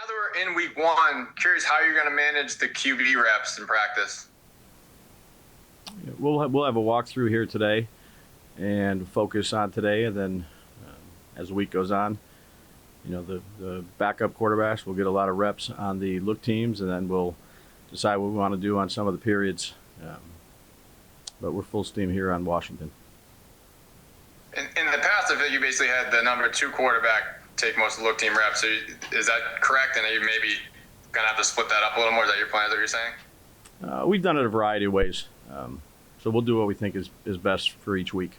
Now that we're in week one, curious how you're going to manage the QB reps in practice. We'll have a walkthrough here today and focus on today, and then as the week goes on, the backup quarterbacks will get a lot of reps on the look teams, and then we'll decide what we want to do on some of the periods. But we're full steam here on Washington. In the past, I feel you basically had the number 2 quarterback take most of the look team reps. So is that correct? And are you maybe going to have to split that up a little more? Is that your plan, that you're saying? We've done it a variety of ways. So we'll do what we think is best for each week.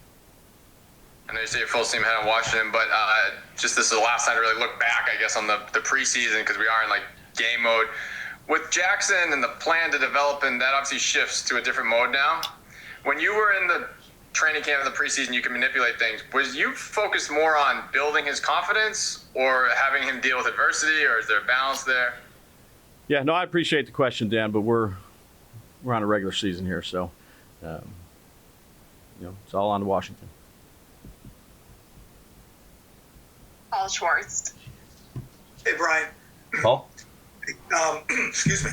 I know you say you're full steam ahead on Washington, but just this is the last time to really look back, I guess, on the preseason, because we are in game mode. With Jackson and the plan to develop, and that obviously shifts to a different mode now. When you were in the training camp in the preseason, you can manipulate things. Was you focused more on building his confidence or having him deal with adversity, or is there a balance there? Yeah, no, I appreciate the question, Dan, but we're on a regular season here, so it's all on to Washington. Paul Schwartz. Hey, Brian. Paul? Excuse me.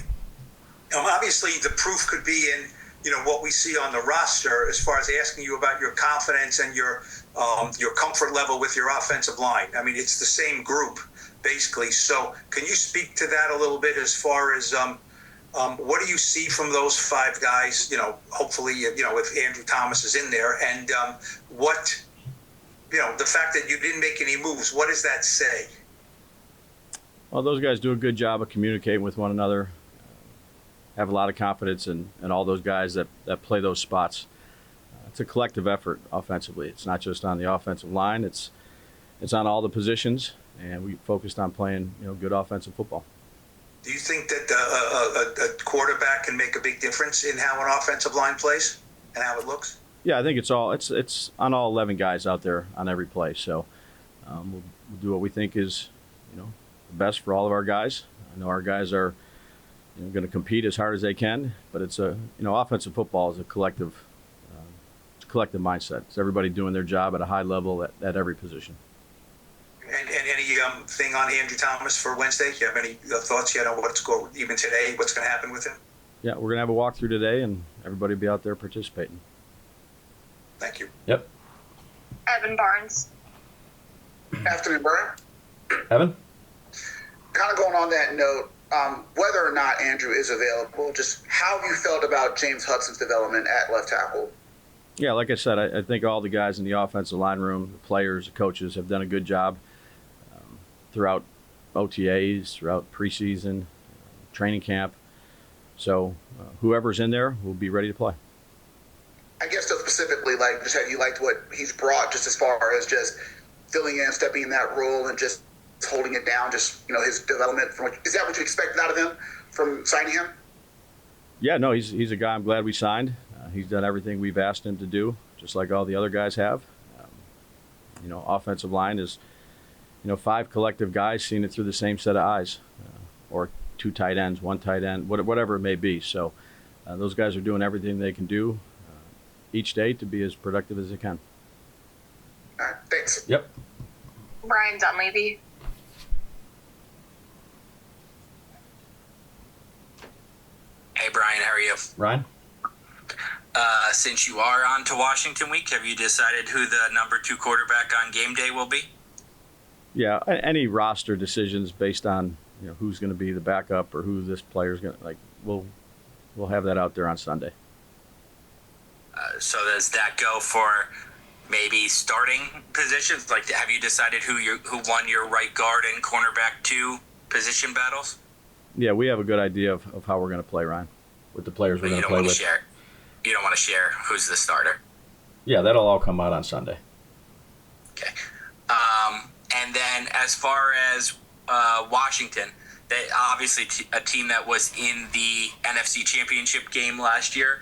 Obviously, the proof could be in what we see on the roster as far as asking you about your confidence and your comfort level with your offensive line. I mean, it's the same group, basically. So can you speak to that a little bit as far as what do you see from those 5 guys, hopefully, if Andrew Thomas is in there, and what, the fact that you didn't make any moves, what does that say? Well, those guys do a good job of communicating with one another. Have a lot of confidence in all those guys that play those spots. It's a collective effort offensively. It's not just on the offensive line. It's on all the positions, and we focused on playing good offensive football. Do you think that a quarterback can make a big difference in how an offensive line plays and how it looks? Yeah, I think it's on all 11 guys out there on every play. So we'll do what we think is the best for all of our guys. I know our guys are going to compete as hard as they can, but it's offensive football is a collective mindset. It's everybody doing their job at a high level at every position. And any thing on Andrew Thomas for Wednesday? Do you have any thoughts yet on even today, what's going to happen with him? Yeah, we're going to have a walkthrough today, and everybody will be out there participating. Thank you. Yep. Evan Barnes. Afternoon, Brian. Evan? Kind of going on that note, whether or not Andrew is available, just how have you felt about James Hudson's development at left tackle? Yeah, like I said, I think all the guys in the offensive line room, the players, the coaches have done a good job throughout OTAs, throughout preseason, training camp. So whoever's in there will be ready to play. I guess so specifically, just have you liked what he's brought just as far as just filling in, stepping in that role and just holding it down, just, his development? Is that what you expected out of him from signing him? Yeah, no, he's a guy I'm glad we signed. He's done everything we've asked him to do, just like all the other guys have. Offensive line is, 5 collective guys seeing it through the same set of eyes, or 2 tight ends, 1 tight end, whatever it may be. So those guys are doing everything they can do each day to be as productive as they can. All right, thanks. Yep. Brian Dunleavy. Hey, Brian, how are you? Ryan? Since you are on to Washington week, have you decided who the number 2 quarterback on game day will be? Yeah, any roster decisions based on who's going to be the backup or who this player's going to we'll have that out there on Sunday. So does that go for maybe starting positions? Have you decided who won your right guard and cornerback 2 position battles? Yeah, we have a good idea of how we're going to play, Ryan, with the players we're going to play with. You don't want to share who's the starter? Yeah, that'll all come out on Sunday. Okay. And then as far as Washington, they obviously a team that was in the NFC Championship game last year.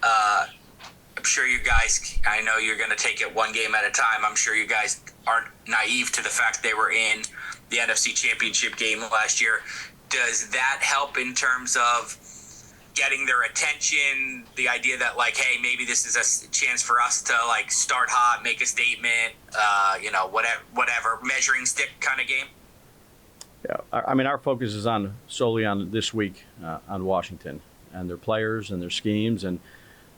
I'm sure you guys, I know you're going to take it one game at a time. I'm sure you guys aren't naive to the fact they were in the NFC Championship game last year. Does that help in terms of getting their attention, the idea that, hey, maybe this is a chance for us to, start hot, make a statement, whatever, measuring stick kind of game? Yeah, I mean, our focus is on solely on this week on Washington and their players and their schemes, and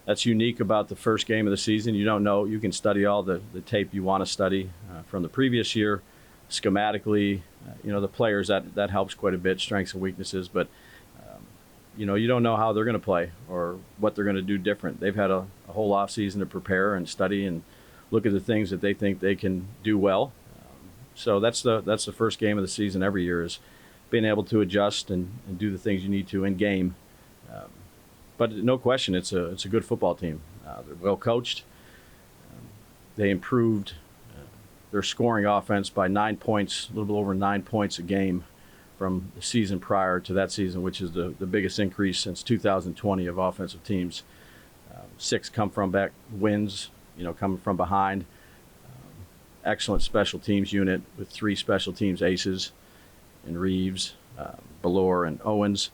that's unique about the first game of the season. You don't know. You can study all the tape you want to study from the previous year, schematically. The players, that helps quite a bit, strengths and weaknesses, but you don't know how they're going to play or what they're going to do different. They've had a whole off season to prepare and study and look at the things that they think they can do well. So that's the first game of the season every year, is being able to adjust and do the things you need to in game. But no question, it's a good football team. They're well coached. They improved their scoring offense by 9 points, a little bit over 9 points a game from the season prior to that season, which is the biggest increase since 2020 of offensive teams. 6 come from back wins, coming from behind. Excellent special teams unit with 3 special teams aces in Reeves, Ballore, and Owens.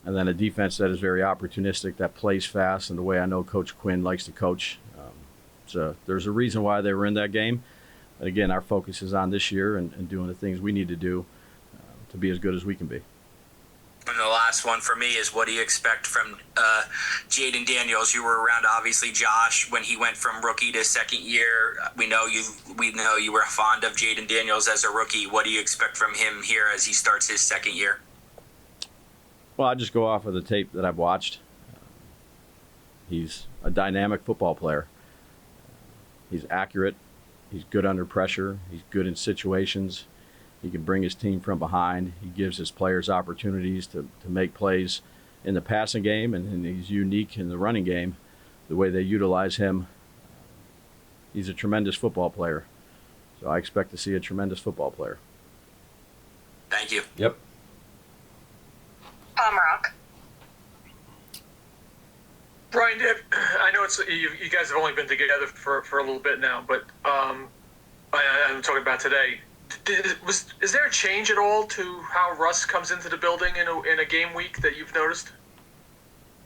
And then a defense that is very opportunistic, that plays fast, and the way I know Coach Quinn likes to coach. So there's a reason why they were in that game. And again, our focus is on this year and doing the things we need to do to be as good as we can be. And the last one for me is, what do you expect from Jaden Daniels? You were around, obviously, Josh, when he went from rookie to second year. We know you were fond of Jaden Daniels as a rookie. What do you expect from him here as he starts his second year? Well, I just go off of the tape that I've watched. He's a dynamic football player. He's accurate. He's good under pressure. He's good in situations. He can bring his team from behind. He gives his players opportunities to make plays in the passing game, and he's unique in the running game, the way they utilize him. He's a tremendous football player. So I expect to see a tremendous football player. Thank you. Yep. Rock. Brian, I know you guys have only been together for a little bit now, but I'm talking about today. Is there a change at all to how Russ comes into the building in a game week that you've noticed?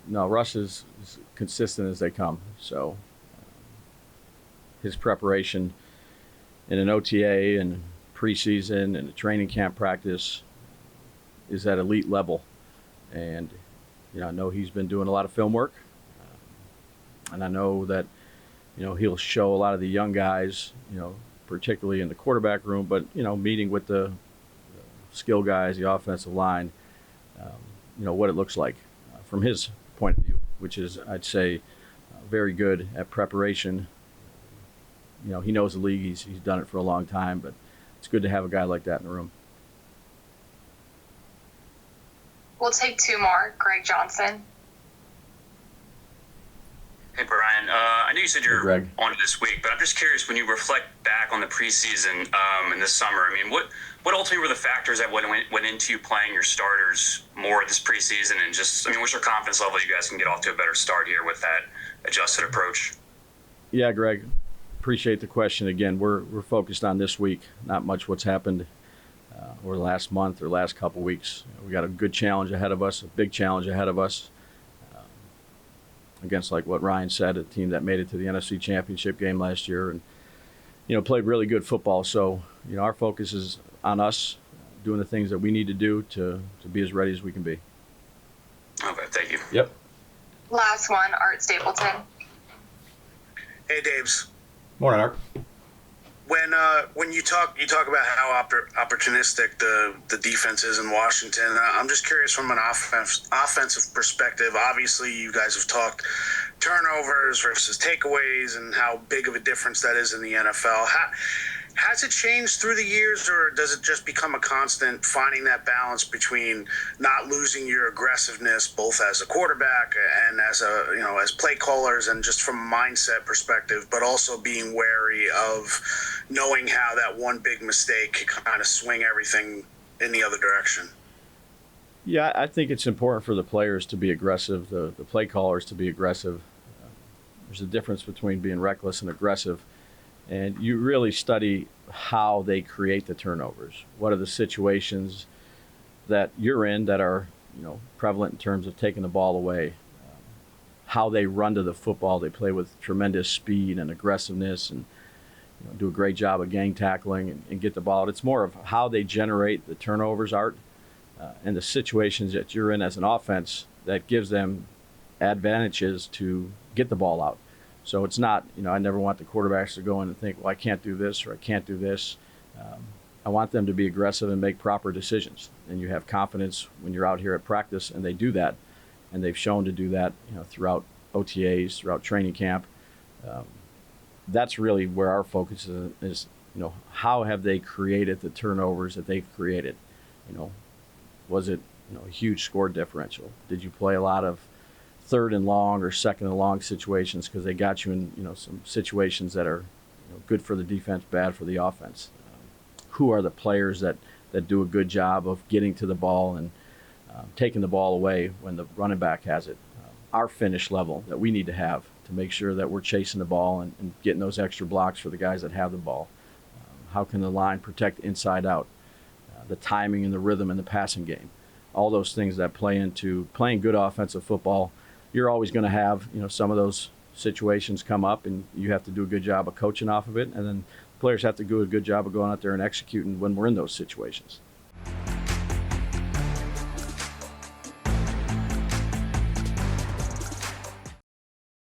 No, Russ is consistent as they come. So his preparation in an OTA and preseason and a training camp practice is at elite level. And I know he's been doing a lot of film work. And I know that he'll show a lot of the young guys, particularly in the quarterback room, but meeting with the skill guys, the offensive line, what it looks like from his point of view, which is, I'd say, very good at preparation. He knows the league. He's done it for a long time, but it's good to have a guy like that in the room. We'll take 2 more. Greg Johnson. Hey, Brian. I know you said you're Greg. on it this week, but I'm just curious, when you reflect back on the preseason and this summer, I mean, what ultimately were the factors that went into you playing your starters more this preseason? And just, what's your confidence level you guys can get off to a better start here with that adjusted approach? Yeah, Greg, appreciate the question. Again, we're focused on this week, not much what's happened over the last month or last couple weeks. We got a good challenge ahead of us, a big challenge ahead of us. Against, like what Ryan said, a team that made it to the NFC Championship game last year and, played really good football. So, our focus is on us doing the things that we need to do to be as ready as we can be. Okay, thank you. Yep. Last one, Art Stapleton. Hey, Daves. Morning, Art. When you talk about how opportunistic the defense is in Washington, I'm just curious from an offensive perspective. Obviously, you guys have talked turnovers versus takeaways and how big of a difference that is in the NFL. Has it changed through the years, or does it just become a constant finding that balance between not losing your aggressiveness, both as a quarterback and as as play callers, and just from a mindset perspective, but also being wary of knowing how that one big mistake can kind of swing everything in the other direction? Yeah, I think it's important for the players to be aggressive, the play callers to be aggressive. There's a difference between being reckless and aggressive. And you really study how they create the turnovers. What are the situations that you're in that are, prevalent in terms of taking the ball away? How they run to the football. They play with tremendous speed and aggressiveness, and do a great job of gang tackling and get the ball out. It's more of how they generate the turnovers, Art, and the situations that you're in as an offense that gives them advantages to get the ball out. So it's not, I never want the quarterbacks to go in and think, well, I can't do this or I can't do this. I want them to be aggressive and make proper decisions. And you have confidence when you're out here at practice, and they do that. And they've shown to do that, throughout OTAs, throughout training camp. That's really where our focus is, how have they created the turnovers that they've created? Was it, a huge score differential? Did you play a lot of third and long or second and long situations because they got you in, some situations that are good for the defense, bad for the offense? Who are the players that do a good job of getting to the ball and taking the ball away when the running back has it? Our finish level that we need to have to make sure that we're chasing the ball and getting those extra blocks for the guys that have the ball. How can the line protect inside out? The timing and the rhythm in the passing game. All those things that play into playing good offensive football. You're always going to have, some of those situations come up, and you have to do a good job of coaching off of it. And then players have to do a good job of going out there and executing when we're in those situations.